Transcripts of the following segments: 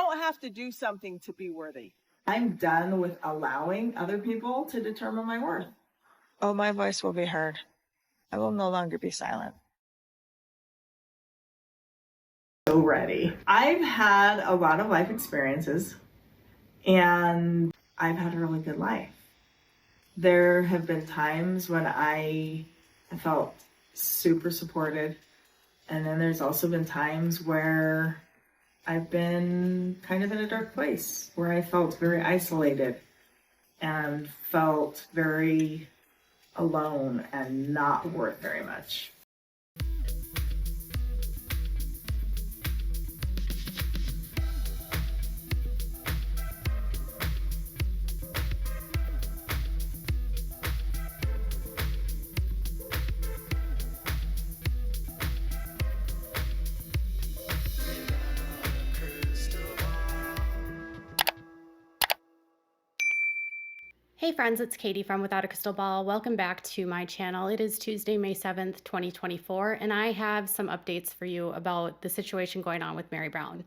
don't have to do something to be worthy. I'm done with allowing other people to determine my worth. Oh, my voice will be heard. I will no longer be silent. So ready. I've had a lot of life experiences and I've had a really good life. There have been times when I felt super supported, and then there's also been times where I've been kind of in a dark place where I felt very isolated and felt very alone and not worth very much. Hey friends, it's Katie from Without a Crystal Ball. Welcome back to my channel. It is Tuesday, May 7th, 2024, and I have some updates for you about the situation going on with Meri Brown.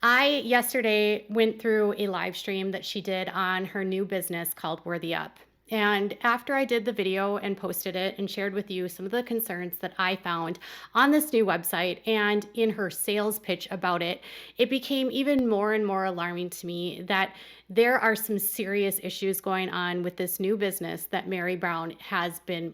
I yesterday went through a live stream that she did on her new business called Worthy Up. And after I did the video and posted it and shared with you some of the concerns that I found on this new website and in her sales pitch about it, it became even more and more alarming to me that there are some serious issues going on with this new business that Meri Brown has been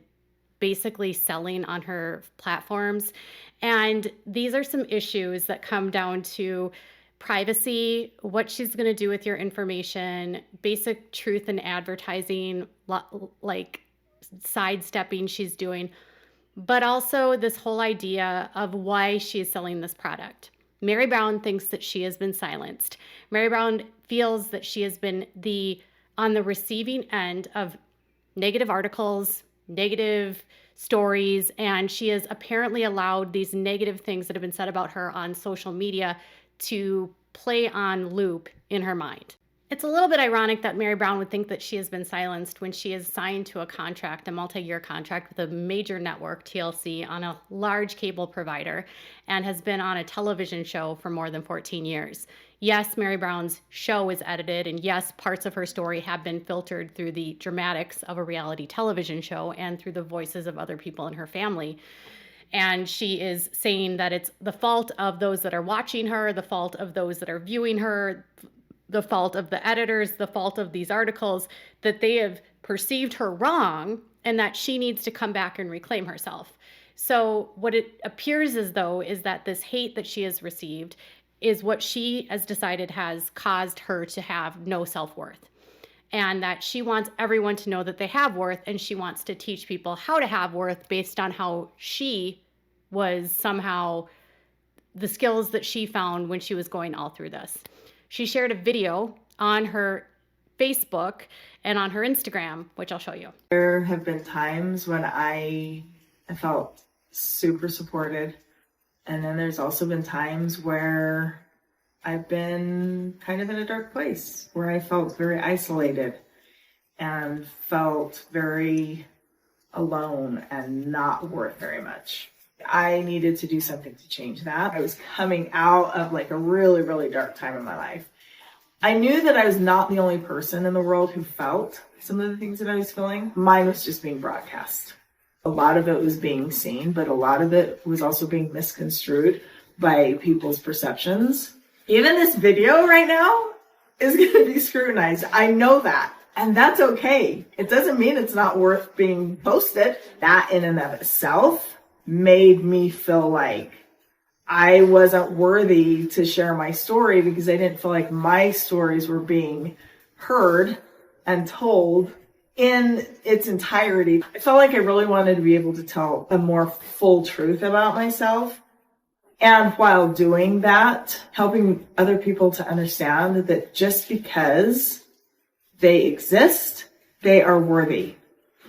basically selling on her platforms. And these are some issues that come down to privacy, what she's going to do with your information, basic truth in advertising, like sidestepping she's doing, but also this whole idea of why she is selling this product. Meri Brown thinks that she has been silenced. Meri Brown feels that she has been on the receiving end of negative articles, negative stories, and she has apparently allowed these negative things that have been said about her on social media to play on loop in her mind. It's a little bit ironic that Meri Brown would think that she has been silenced when she is signed to a contract, a multi-year contract with a major network, TLC, on a large cable provider, and has been on a television show for more than 14 years. Yes, Meri Brown's show is edited, and yes, parts of her story have been filtered through the dramatics of a reality television show and through the voices of other people in her family. And she is saying that it's the fault of those that are watching her, the fault of those that are viewing her, the fault of the editors, the fault of these articles, that they have perceived her wrong and that she needs to come back and reclaim herself. So what it appears as though is that this hate that she has received is what she has decided has caused her to have no self-worth. And that she wants everyone to know that they have worth, and she wants to teach people how to have worth based on how she was somehow the skills that she found when she was going all through this. She shared a video on her Facebook and on her Instagram, which I'll show you. There have been times when I felt super supported, and then there's also been times where I've been kind of in a dark place where I felt very isolated and felt very alone and not worth very much. I needed to do something to change that. I was coming out of like a really, really dark time in my life. I knew that I was not the only person in the world who felt some of the things that I was feeling. Mine was just being broadcast. A lot of it was being seen, but a lot of it was also being misconstrued by people's perceptions. Even this video right now is going to be scrutinized. I know that. And that's okay. It doesn't mean it's not worth being posted. That in and of itself made me feel like I wasn't worthy to share my story because I didn't feel like my stories were being heard and told in its entirety. I felt like I really wanted to be able to tell a more full truth about myself. And while doing that, helping other people to understand that just because they exist, they are worthy.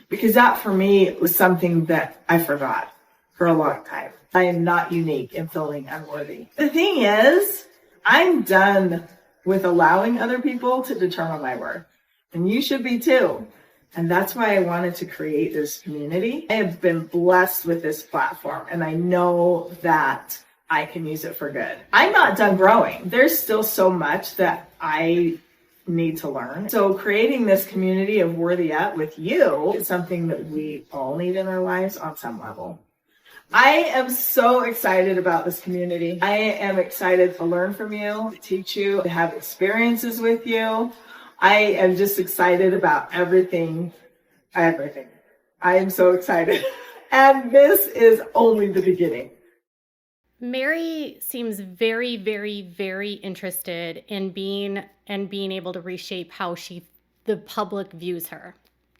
Because that for me was something that I forgot for a long time. I am not unique in feeling unworthy. The thing is, I'm done with allowing other people to determine my worth. And you should be too. And that's why I wanted to create this community. I have been blessed with this platform, and I know that I can use it for good. I'm not done growing. There's still so much that I need to learn. So creating this community of Worthy At with you is something that we all need in our lives on some level. I am so excited about this community. I am excited to learn from you, to teach you, to have experiences with you. I am just excited about everything. I am so excited. And this is only the beginning. Meri seems very, very, very interested in being able to reshape how the public views her.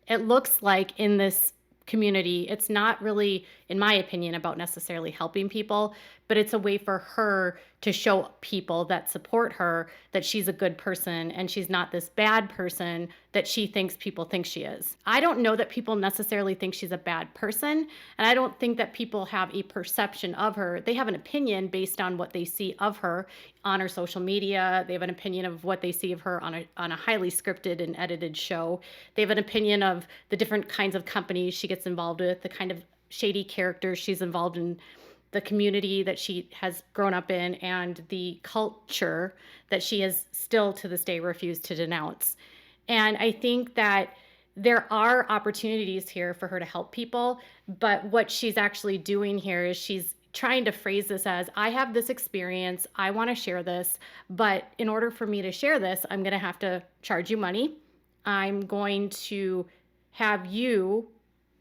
It looks like in this community, it's not really, in my opinion, about necessarily helping people, but it's a way for her to show people that support her that she's a good person and she's not this bad person that she thinks people think she is. I don't know that people necessarily think she's a bad person, and I don't think that people have a perception of her. They have an opinion based on what they see of her on her social media. They have an opinion of what they see of her on a highly scripted and edited show. They have an opinion of the different kinds of companies she gets involved with, the kind of shady characters she's involved in, the community that she has grown up in, and the culture that she has still to this day refused to denounce. And I think that there are opportunities here for her to help people, but what she's actually doing here is she's trying to phrase this as, I have this experience, I want to share this, but in order for me to share this, I'm going to have to charge you money. I'm going to have you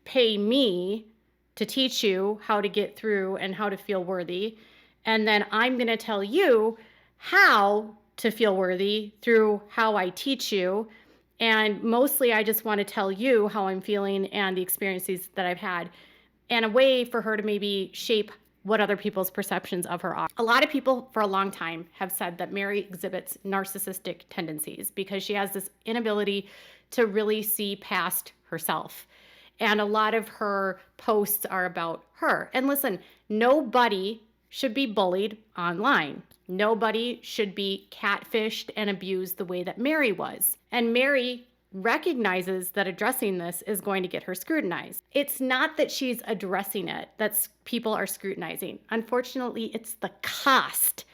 pay me to teach you how to get through and how to feel worthy. And then I'm going to tell you how to feel worthy through how I teach you. And mostly I just want to tell you how I'm feeling and the experiences that I've had, and a way for her to maybe shape what other people's perceptions of her are. A lot of people for a long time have said that Meri exhibits narcissistic tendencies because she has this inability to really see past herself. And a lot of her posts are about her. And listen, nobody should be bullied online. Nobody should be catfished and abused the way that Meri was. And Meri recognizes that addressing this is going to get her scrutinized. It's not that she's addressing it, that people are scrutinizing. Unfortunately, it's the cost,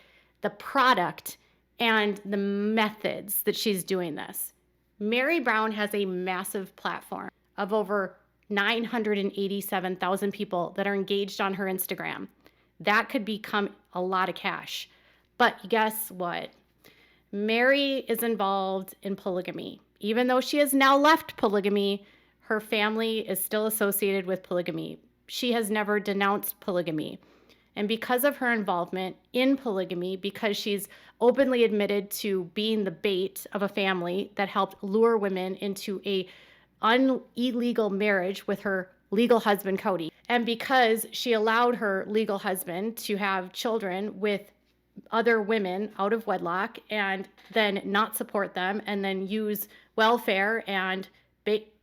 the product, and the methods that she's doing this. Meri Brown has a massive platform of over 987,000 people that are engaged on her Instagram. That could become a lot of cash. But guess what? Meri is involved in polygamy. Even though she has now left polygamy, her family is still associated with polygamy. She has never denounced polygamy. And because of her involvement in polygamy, because she's openly admitted to being the bait of a family that helped lure women into a illegal marriage with her legal husband, Cody. And because she allowed her legal husband to have children with other women out of wedlock and then not support them and then use welfare and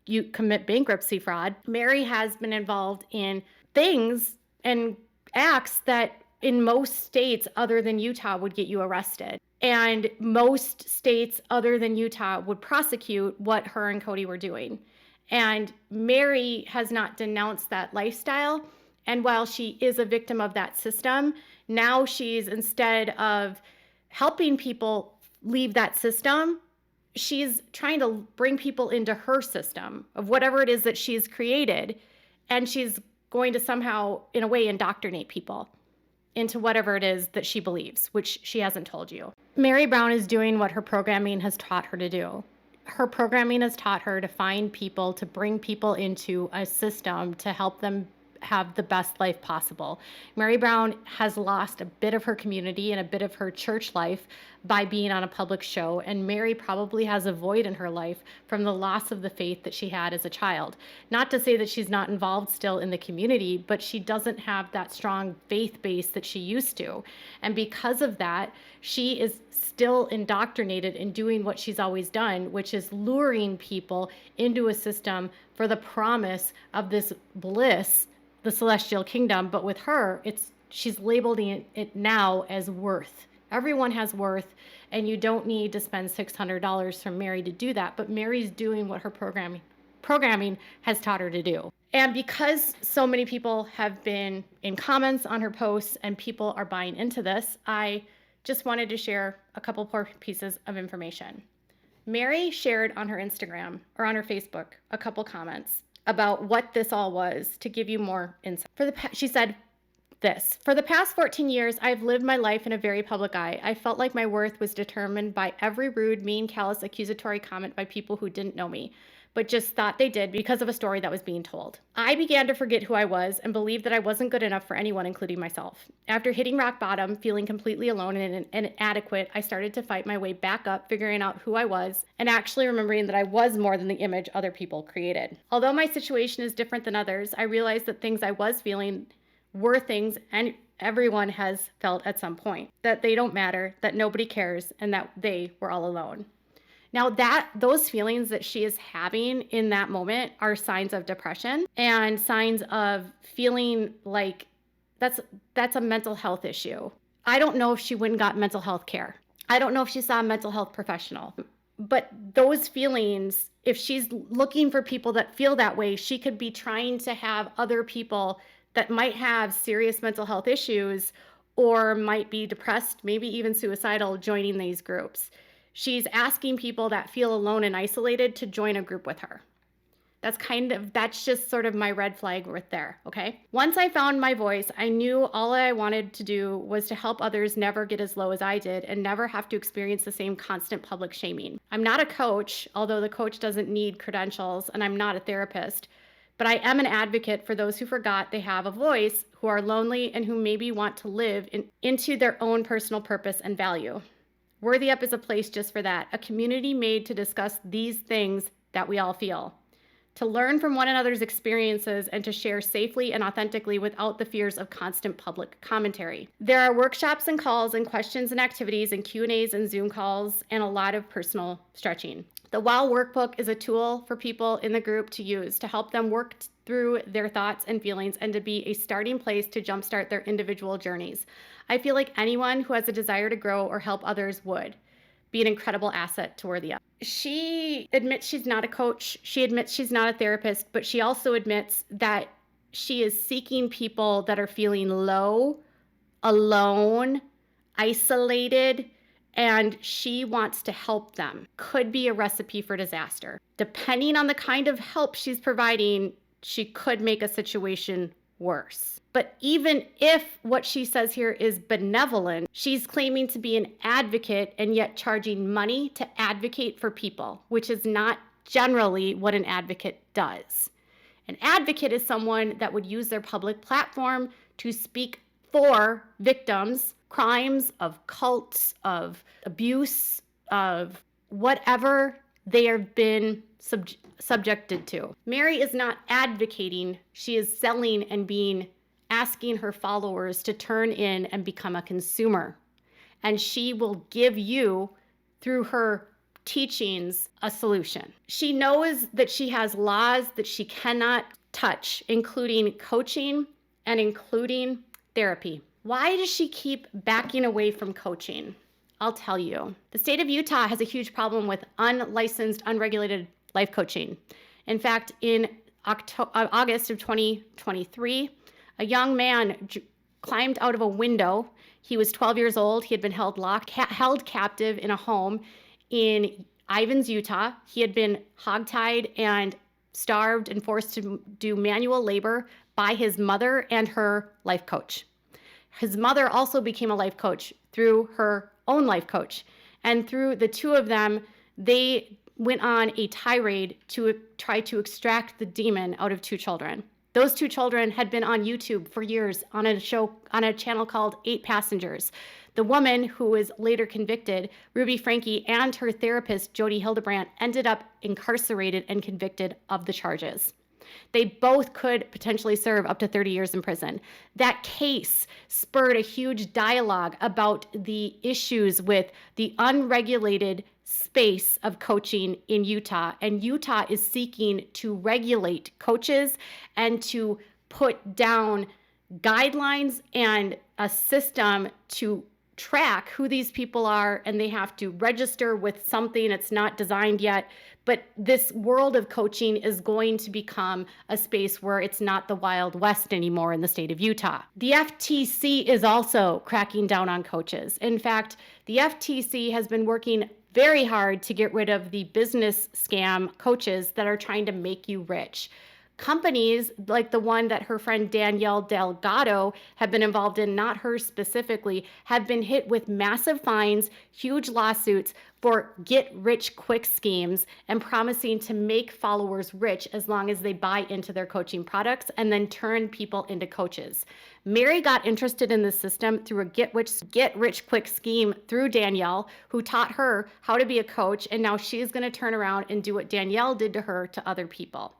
you commit bankruptcy fraud, Meri has been involved in things and acts that in most states other than Utah would get you arrested. And most states other than Utah would prosecute what her and Cody were doing. And Meri has not denounced that lifestyle. And while she is a victim of that system, now she's, instead of helping people leave that system, she's trying to bring people into her system of whatever it is that she's created. And she's going to somehow, in a way, indoctrinate people into whatever it is that she believes, which she hasn't told you. Meri Brown is doing what her programming has taught her to do. Her programming has taught her to find people, to bring people into a system to help them have the best life possible. Meri Brown has lost a bit of her community and a bit of her church life by being on a public show, and Meri probably has a void in her life from the loss of the faith that she had as a child. Not to say that she's not involved still in the community, but she doesn't have that strong faith base that she used to. And because of that, she is still indoctrinated in doing what she's always done, which is luring people into a system for the promise of this bliss, the celestial kingdom. But with her, she's labeling it now as worth. Everyone has worth, and you don't need to spend $600 from Meri to do that. But Meri's doing what her programming has taught her to do. And because so many people have been in comments on her posts and people are buying into this, I just wanted to share a couple more pieces of information. Meri shared on her Instagram or on her Facebook a couple comments about what this all was to give you more insight. She said this: for the past 14 years, I've lived my life in a very public eye. I felt like my worth was determined by every rude, mean, callous, accusatory comment by people who didn't know me, but just thought they did because of a story that was being told. I began to forget who I was and believed that I wasn't good enough for anyone, including myself. After hitting rock bottom, feeling completely alone and inadequate, I started to fight my way back up, figuring out who I was and actually remembering that I was more than the image other people created. Although my situation is different than others, I realized that things I was feeling were things and everyone has felt at some point, that they don't matter, that nobody cares, and that they were all alone. Now those feelings that she is having in that moment are signs of depression and signs of feeling like that's a mental health issue. I don't know if she went and got mental health care. I don't know if she saw a mental health professional. But those feelings, if she's looking for people that feel that way, she could be trying to have other people that might have serious mental health issues or might be depressed, maybe even suicidal, joining these groups. She's asking people that feel alone and isolated to join a group with her. That's just sort of my red flag right there, okay? Once I found my voice, I knew all I wanted to do was to help others never get as low as I did and never have to experience the same constant public shaming. I'm not a coach, although the coach doesn't need credentials, and I'm not a therapist, but I am an advocate for those who forgot they have a voice, who are lonely, and who maybe want to live into their own personal purpose and value. Worthy Up is a place just for that, a community made to discuss these things that we all feel, to learn from one another's experiences and to share safely and authentically without the fears of constant public commentary. There are workshops and calls and questions and activities and Q&As and Zoom calls and a lot of personal stretching. The WOW workbook is a tool for people in the group to use to help them work through their thoughts and feelings and to be a starting place to jumpstart their individual journeys. I feel like anyone who has a desire to grow or help others would be an incredible asset to Worthy Up. She admits she's not a coach. She admits she's not a therapist, but she also admits that she is seeking people that are feeling low, alone, isolated, and she wants to help them. Could be a recipe for disaster. Depending on the kind of help she's providing, she could make a situation worse. But even if what she says here is benevolent, she's claiming to be an advocate and yet charging money to advocate for people, which is not generally what an advocate does. An advocate is someone that would use their public platform to speak for victims, crimes of cults, of abuse, of whatever they have been subjected to. Meri is not advocating, she is selling and asking her followers to turn in and become a consumer. And she will give you, through her teachings, a solution. She knows that she has laws that she cannot touch, including coaching and including therapy. Why does she keep backing away from coaching? I'll tell you. The state of Utah has a huge problem with unlicensed, unregulated life coaching. In fact, in August of 2023, a young man climbed out of a window. He was 12 years old. He had been held captive in a home in Ivins, Utah. He had been hogtied and starved and forced to do manual labor by his mother and her life coach. His mother also became a life coach through her own life coach. And through the two of them, they went on a tirade to try to extract the demon out of two children. Those two children had been on YouTube for years on a channel called 8 Passengers. The woman who was later convicted, Ruby Franke, and her therapist, Jody Hildebrandt, ended up incarcerated and convicted of the charges. They both could potentially serve up to 30 years in prison. That case spurred a huge dialogue about the issues with the unregulated space of coaching in Utah. And Utah is seeking to regulate coaches and to put down guidelines and a system to track who these people are, and they have to register with something. It's not designed yet, but this world of coaching is going to become a space where it's not the Wild West anymore in the state of Utah. The FTC is also cracking down on coaches. In fact, the FTC has been working very hard to get rid of the business scam coaches that are trying to make you rich. Companies like the one that her friend Danielle Delgado have been involved in, not her specifically, have been hit with massive fines, huge lawsuits for get-rich-quick schemes and promising to make followers rich as long as they buy into their coaching products and then turn people into coaches. Meri got interested in the system through a get-rich-quick scheme through Danielle, who taught her how to be a coach, and now she's going to turn around and do what Danielle did to her to other people.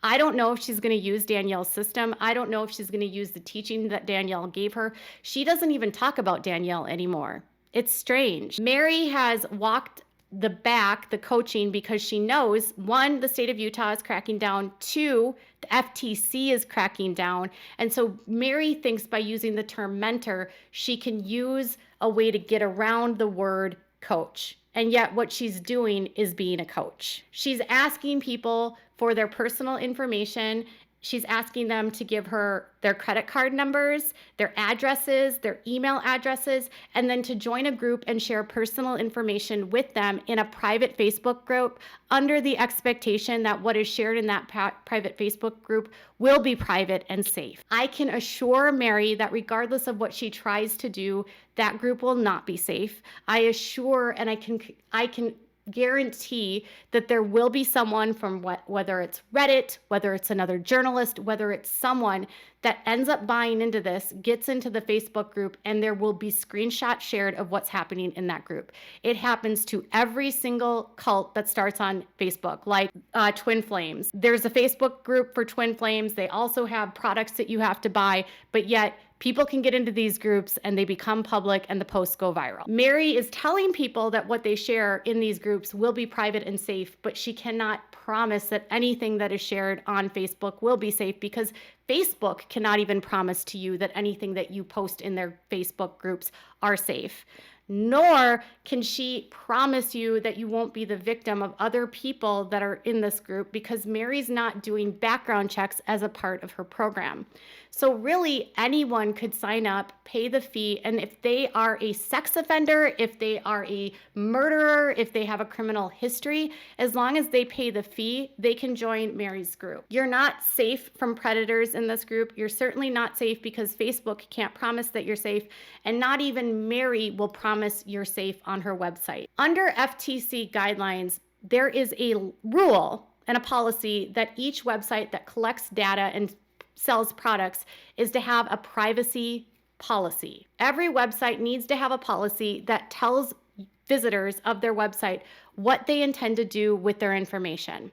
I don't know if she's going to use Danielle's system. I don't know if she's going to use the teaching that Danielle gave her. She doesn't even talk about Danielle anymore. It's strange. Meri has walked the coaching, because she knows, one, the state of Utah is cracking down, two, the FTC is cracking down. And so Meri thinks by using the term mentor, she can use a way to get around the word coach. And yet what she's doing is being a coach. She's asking people for their personal information. She's asking them to give her their credit card numbers, their addresses, their email addresses, and then to join a group and share personal information with them in a private Facebook group under the expectation that what is shared in that private Facebook group will be private and safe. I can assure Meri that regardless of what she tries to do, that group will not be safe. I assure, and I can guarantee that there will be someone from whether it's Reddit, whether it's another journalist, whether it's someone that ends up buying into this, gets into the Facebook group, and there will be screenshots shared of what's happening in that group. It happens to every single cult that starts on Facebook, like Twin Flames. There's a Facebook group for Twin Flames. They also have products that you have to buy, but yet people can get into these groups and they become public and the posts go viral. Meri is telling people that what they share in these groups will be private and safe, but she cannot promise that anything that is shared on Facebook will be safe, because Facebook cannot even promise to you that anything that you post in their Facebook groups are safe. Nor can she promise you that you won't be the victim of other people that are in this group, because Meri's not doing background checks as a part of her program. So really anyone could sign up, pay the fee, and if they are a sex offender, if they are a murderer, if they have a criminal history, as long as they pay the fee, they can join Meri's group. You're not safe from predators in this group. You're certainly not safe because Facebook can't promise that you're safe, and not even Meri will promise you're safe on her website. Under FTC guidelines, there is a rule and a policy that each website that collects data and sells products is to have a privacy policy. Every website needs to have a policy that tells visitors of their website what they intend to do with their information.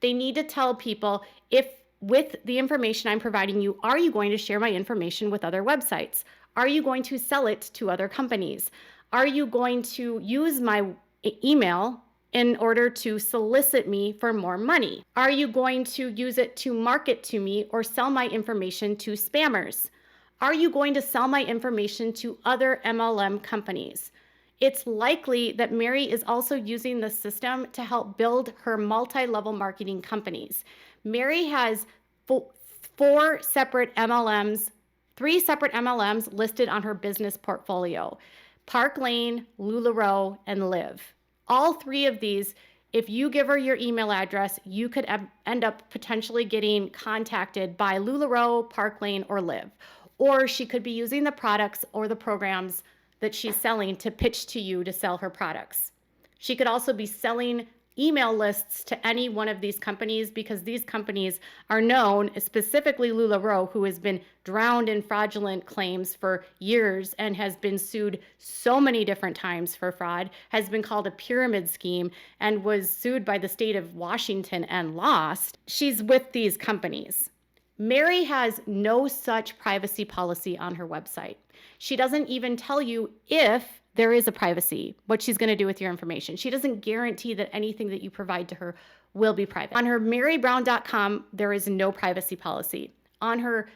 They need to tell people, if with the information I'm providing you, are you going to share my information with other websites? Are you going to sell it to other companies? Are you going to use my email in order to solicit me for more money? Are you going to use it to market to me or sell my information to spammers? Are you going to sell my information to other MLM companies? It's likely that Meri is also using the system to help build her multi-level marketing companies. Meri has three separate MLMs listed on her business portfolio: Park Lane, LuLaRoe, and Live. All three of these, if you give her your email address, you could end up potentially getting contacted by LuLaRoe, Park Lane, or Live. Or she could be using the products or the programs that she's selling to pitch to you to sell her products. She could also be selling email lists to any one of these companies, because these companies are known, specifically LuLaRoe, who has been drowned in fraudulent claims for years and has been sued so many different times for fraud, has been called a pyramid scheme, and was sued by the state of Washington and lost. She's with these companies. Meri has no such privacy policy on her website. She doesn't even tell you if there is a privacy, what she's going to do with your information. She doesn't guarantee that anything that you provide to her will be private. On her meribrown.com, there is no privacy policy. On her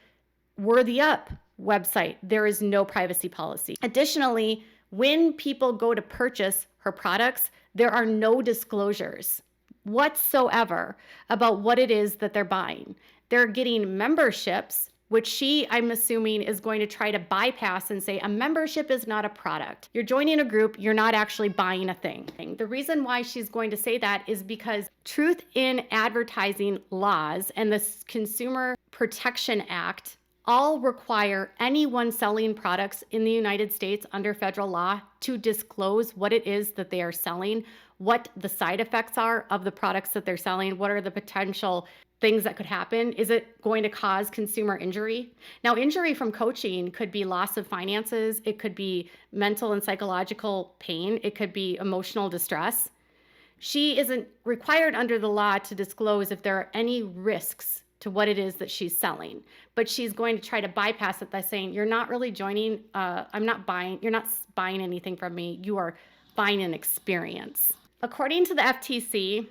Worthy Up website, there is no privacy policy. Additionally, When people go to purchase her products, there are no disclosures whatsoever about what it is that they're buying. They're getting memberships, which she, I'm assuming, is going to try to bypass and say a membership is not a product. You're joining a group, you're not actually buying a thing. The reason why she's going to say that is because truth in advertising laws and the Consumer Protection Act all require anyone selling products in the United States under federal law to disclose what it is that they are selling, what the side effects are of the products that they're selling, what are the potential things that could happen. Is it going to cause consumer injury? Now, injury from coaching could be loss of finances, it could be mental and psychological pain, it could be emotional distress. She isn't required under the law to disclose if there are any risks to what it is that she's selling, but she's going to try to bypass it by saying, you're not really joining, you're not buying anything from me, you are buying an experience. According to the FTC,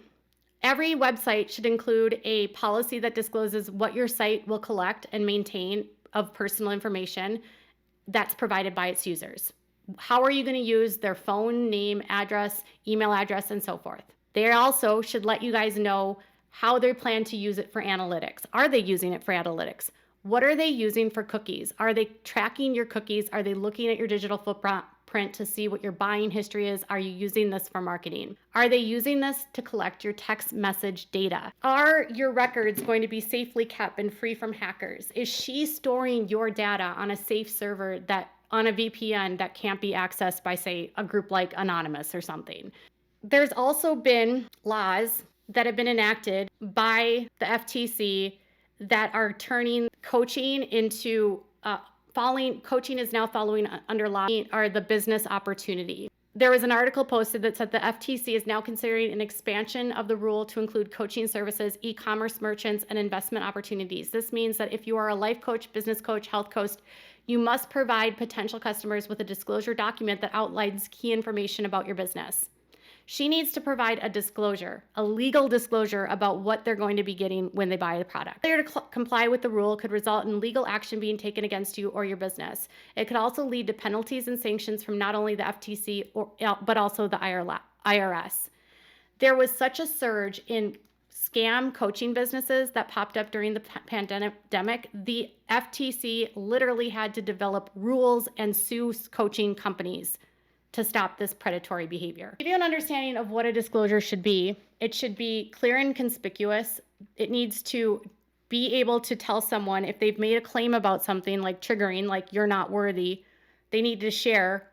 every website should include a policy that discloses what your site will collect and maintain of personal information that's provided by its users. How are you going to use their phone, name, address, email address, and so forth? They also should let you guys know how they plan to use it for analytics. Are they using it for analytics? What are they using for cookies? Are they tracking your cookies? Are they looking at your digital footprint to see what your buying history is? Are you using this for marketing? Are they using this to collect your text message data? Are your records going to be safely kept and free from hackers? Is she storing your data on a safe server that on a VPN that can't be accessed by, say, a group like Anonymous or something? There's also been laws that have been enacted by the FTC that are turning coaching into coaching is now following under law or the business opportunity. There was an article posted that said the FTC is now considering an expansion of the rule to include coaching services, e-commerce merchants, and investment opportunities. This means that if you are a life coach, business coach, health coach, you must provide potential customers with a disclosure document that outlines key information about your business. She needs to provide a disclosure, a legal disclosure about what they're going to be getting when they buy the product. Failure to comply with the rule could result in legal action being taken against you or your business. It could also lead to penalties and sanctions from not only the FTC but also the IRS. There was such a surge in scam coaching businesses that popped up during the pandemic. The FTC literally had to develop rules and sue coaching companies to stop this predatory behavior. To give you an understanding of what a disclosure should be, it should be clear and conspicuous. It needs to be able to tell someone if they've made a claim about something like triggering, like you're not worthy, they need to share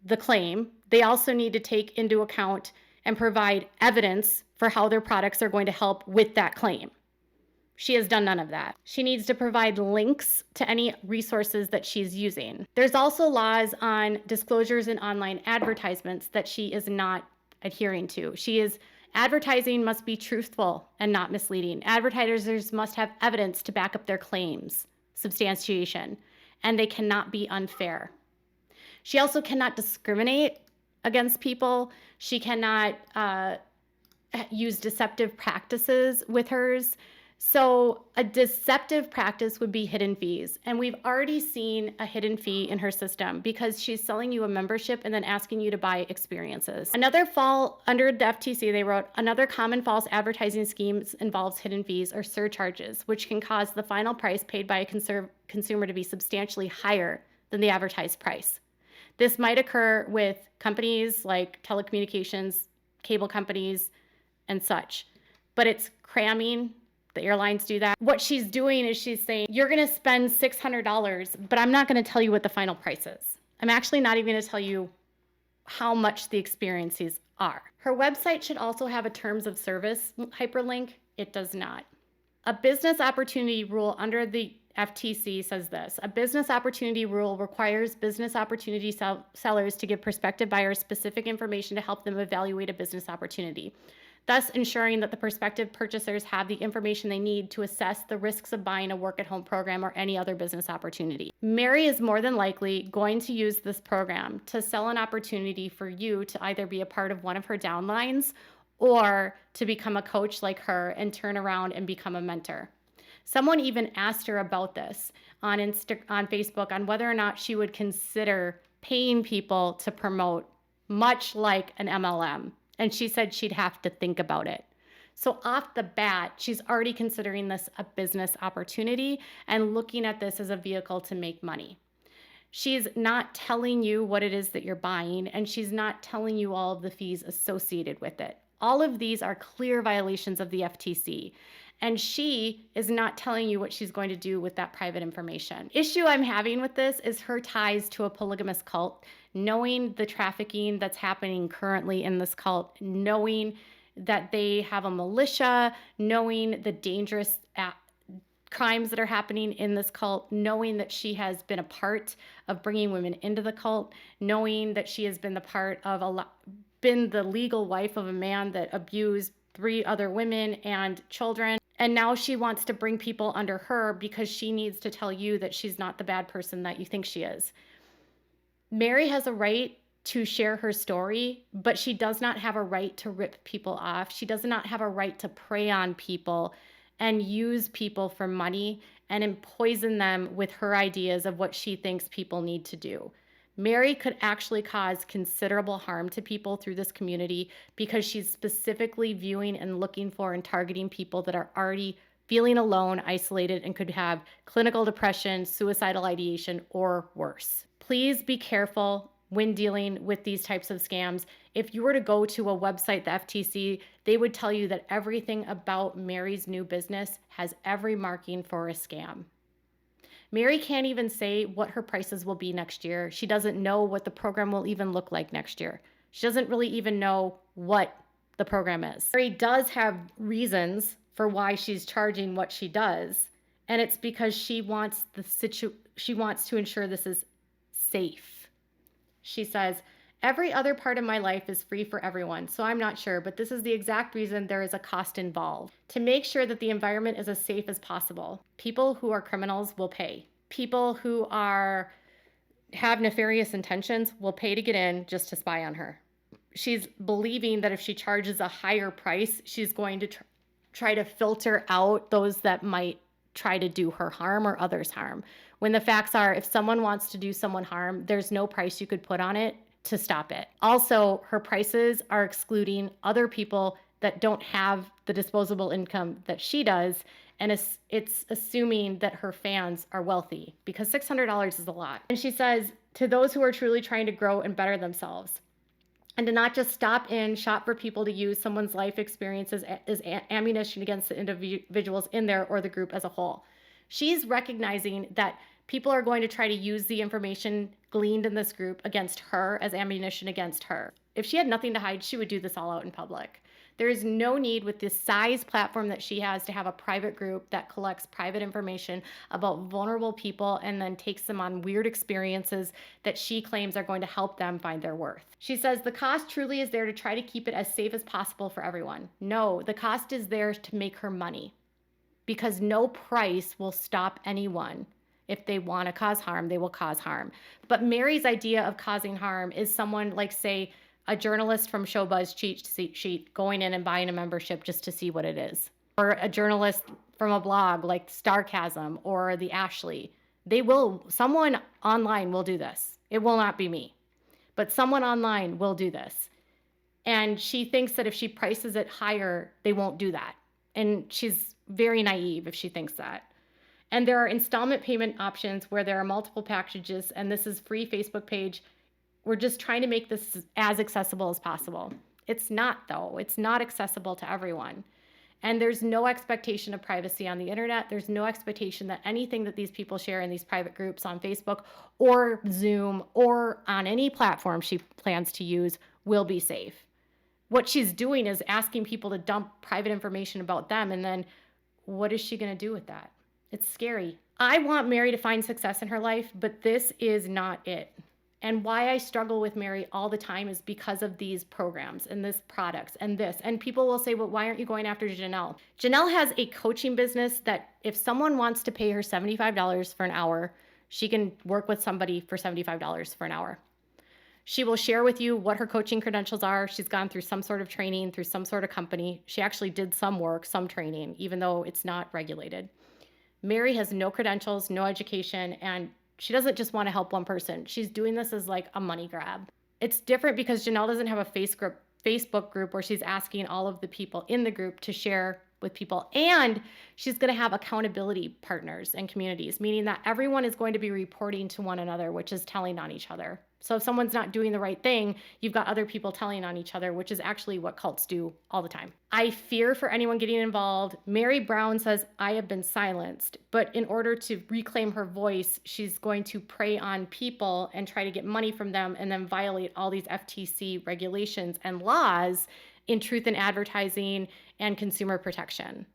the claim. They also need to take into account and provide evidence for how their products are going to help with that claim. She has done none of that. She needs to provide links to any resources that she's using. There's also laws on disclosures in online advertisements that she is not adhering to. Advertising must be truthful and not misleading. Advertisers must have evidence to back up their claims, substantiation, and they cannot be unfair. She also cannot discriminate against people. She cannot use deceptive practices with hers. So a deceptive practice would be hidden fees. And we've already seen a hidden fee in her system because she's selling you a membership and then asking you to buy experiences. Under the FTC, they wrote, another common false advertising schemes involves hidden fees or surcharges, which can cause the final price paid by a consumer to be substantially higher than the advertised price. This might occur with companies like telecommunications, cable companies, and such, but it's cramming. The airlines do that. What she's doing is she's saying, you're going to spend $600, but I'm not going to tell you what the final price is. I'm actually not even going to tell you how much the experiences are. Her website should also have a terms of service hyperlink. It does not. A business opportunity rule under the FTC says this: a business opportunity rule requires business opportunity sellers to give prospective buyers specific information to help them evaluate a business opportunity, thus ensuring that the prospective purchasers have the information they need to assess the risks of buying a work-at-home program or any other business opportunity. Meri is more than likely going to use this program to sell an opportunity for you to either be a part of one of her downlines or to become a coach like her and turn around and become a mentor. Someone even asked her about this on Facebook, on whether or not she would consider paying people to promote, much like an MLM. And she said she'd have to think about it. So off the bat, she's already considering this a business opportunity and looking at this as a vehicle to make money. She's not telling you what it is that you're buying, and she's not telling you all of the fees associated with it. All of these are clear violations of the FTC. And she is not telling you what she's going to do with that private information. Issue I'm having with this is her ties to a polygamous cult, knowing the trafficking that's happening currently in this cult, knowing that they have a militia, knowing the dangerous crimes that are happening in this cult, knowing that she has been a part of bringing women into the cult, knowing that she has been been the legal wife of a man that abused 3 other women and children. And now she wants to bring people under her because she needs to tell you that she's not the bad person that you think she is. Meri has a right to share her story, but she does not have a right to rip people off. She does not have a right to prey on people and use people for money and poison them with her ideas of what she thinks people need to do. Meri could actually cause considerable harm to people through this community because she's specifically viewing and looking for and targeting people that are already feeling alone, isolated, and could have clinical depression, suicidal ideation, or worse. Please be careful when dealing with these types of scams. If you were to go to a website, the FTC, they would tell you that everything about Meri's new business has every marking for a scam. Meri can't even say what her prices will be next year. She doesn't know what the program will even look like next year. She doesn't really even know what the program is. Meri does have reasons for why she's charging what she does, and it's because she wants to ensure this is safe. She says, every other part of my life is free for everyone, so I'm not sure, but this is the exact reason there is a cost involved. To make sure that the environment is as safe as possible. People who are criminals will pay. People who have nefarious intentions will pay to get in just to spy on her. She's believing that if she charges a higher price, she's going to try to filter out those that might try to do her harm or others harm. When the facts are, if someone wants to do someone harm, there's no price you could put on it to stop it. Also, her prices are excluding other people that don't have the disposable income that she does, and it's assuming that her fans are wealthy because $600 is a lot. And she says, to those who are truly trying to grow and better themselves, and to not just shop for people to use someone's life experiences as ammunition against the individuals in there or the group as a whole. She's recognizing that people are going to try to use the information gleaned in this group against her as ammunition against her. If she had nothing to hide, she would do this all out in public. There is no need with this size platform that she has to have a private group that collects private information about vulnerable people and then takes them on weird experiences that she claims are going to help them find their worth. She says the cost truly is there to try to keep it as safe as possible for everyone. No, the cost is there to make her money because no price will stop anyone. If they want to cause harm, they will cause harm. But Meri's idea of causing harm is someone like, say, a journalist from Showbuzz Cheat Sheet going in and buying a membership just to see what it is. Or a journalist from a blog like Starcasm or the Ashley. Someone online will do this. It will not be me. But someone online will do this. And she thinks that if she prices it higher, they won't do that. And she's very naive if she thinks that. And there are installment payment options where there are multiple packages, and this is free Facebook page. We're just trying to make this as accessible as possible. It's not, though. It's not accessible to everyone. And there's no expectation of privacy on the internet. There's no expectation that anything that these people share in these private groups on Facebook or Zoom or on any platform she plans to use will be safe. What she's doing is asking people to dump private information about them, and then what is she going to do with that? It's scary. I want Meri to find success in her life, but this is not it. And why I struggle with Meri all the time is because of these programs and this products and this. And people will say, well, why aren't you going after Janelle? Janelle has a coaching business that if someone wants to pay her $75 for an hour, she can work with somebody for $75 for an hour. She will share with you what her coaching credentials are. She's gone through some sort of training through some sort of company. She actually did some work, some training, even though it's not regulated. Meri has no credentials, no education, and She doesn't just want to help one person. She's doing this as like a money grab. It's different because Janelle doesn't have a Facebook group where she's asking all of the people in the group to share with people. And she's going to have accountability partners and communities, meaning that everyone is going to be reporting to one another, which is telling on each other. So if someone's not doing the right thing, you've got other people telling on each other, which is actually what cults do all the time. I fear for anyone getting involved. Meri Brown says, I have been silenced, but in order to reclaim her voice, she's going to prey on people and try to get money from them and then violate all these FTC regulations and laws in truth in advertising and consumer protection.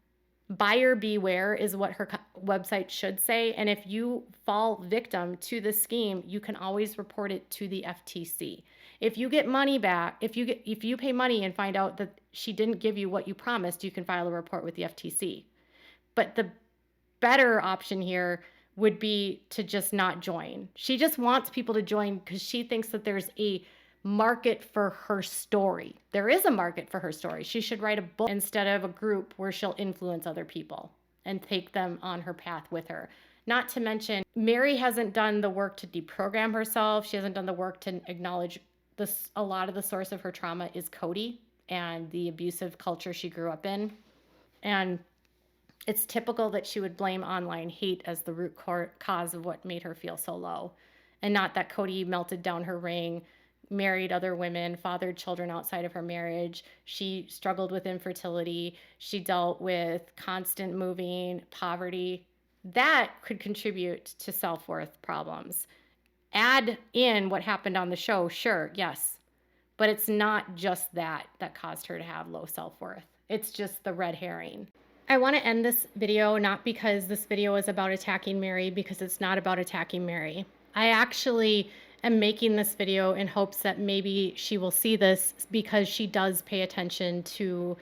Buyer beware is what her website should say. And if you fall victim to this scheme, you can always report it to the FTC. If you get money back, if you pay money and find out that she didn't give you what you promised, you can file a report with the FTC. But the better option here would be to just not join. She just wants people to join because she thinks that there's a market for her story. There is a market for her story. She should write a book instead of a group where she'll influence other people and take them on her path with her. Not to mention, Meri hasn't done the work to deprogram herself. She hasn't done the work to acknowledge a lot of the source of her trauma is Cody and the abusive culture she grew up in. And it's typical that she would blame online hate as the root cause of what made her feel so low. And not that Cody melted down her ring, married other women, fathered children outside of her marriage. She struggled with infertility. She dealt with constant moving, poverty. That could contribute to self-worth problems. Add in what happened on the show, sure, yes. But it's not just that caused her to have low self-worth. It's just the red herring. I want to end this video not because this video is about attacking Meri, because it's not about attacking Meri. I actually am making this video in hopes that maybe she will see this because she does pay attention to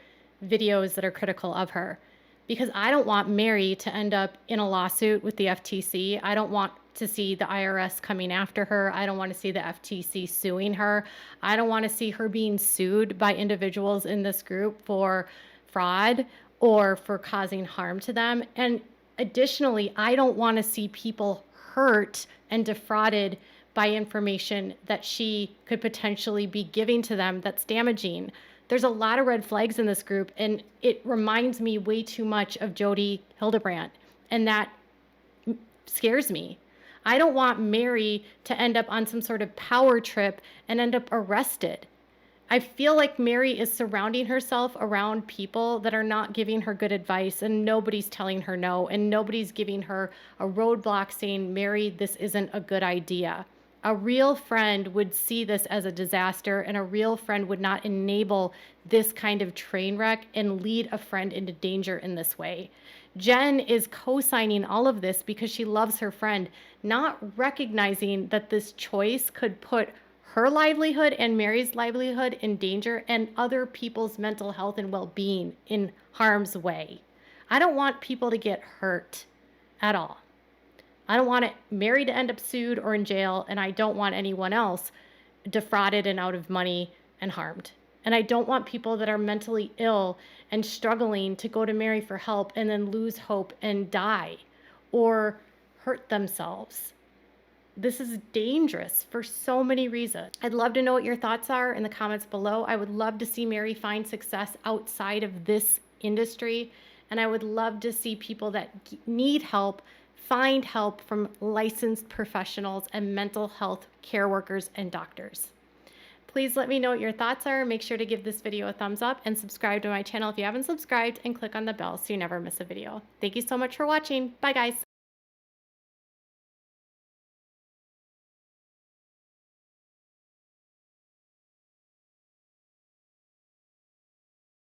videos that are critical of her. Because I don't want Meri to end up in a lawsuit with the FTC. I don't want to see the IRS coming after her. I don't want to see the FTC suing her. I don't want to see her being sued by individuals in this group for fraud or for causing harm to them. And additionally, I don't want to see people hurt and defrauded by information that she could potentially be giving to them that's damaging. There's a lot of red flags in this group, and it reminds me way too much of Jodi Hildebrandt, and that scares me. I don't want Meri to end up on some sort of power trip and end up arrested. I feel like Meri is surrounding herself around people that are not giving her good advice, and nobody's telling her no, and nobody's giving her a roadblock saying, Meri, this isn't a good idea. A real friend would see this as a disaster, and a real friend would not enable this kind of train wreck and lead a friend into danger in this way. Jen is co-signing all of this because she loves her friend, not recognizing that this choice could put her livelihood and Meri's livelihood in danger and other people's mental health and well-being in harm's way. I don't want people to get hurt at all. I don't want Meri to end up sued or in jail, and I don't want anyone else defrauded and out of money and harmed. And I don't want people that are mentally ill and struggling to go to Meri for help and then lose hope and die or hurt themselves. This is dangerous for so many reasons. I'd love to know what your thoughts are in the comments below. I would love to see Meri find success outside of this industry, and I would love to see people that need help find help from licensed professionals and mental health care workers and doctors. Please let me know what your thoughts are. Make sure to give this video a thumbs up and subscribe to my channel if you haven't subscribed, and click on the bell so you never miss a video. Thank you so much for watching. Bye guys.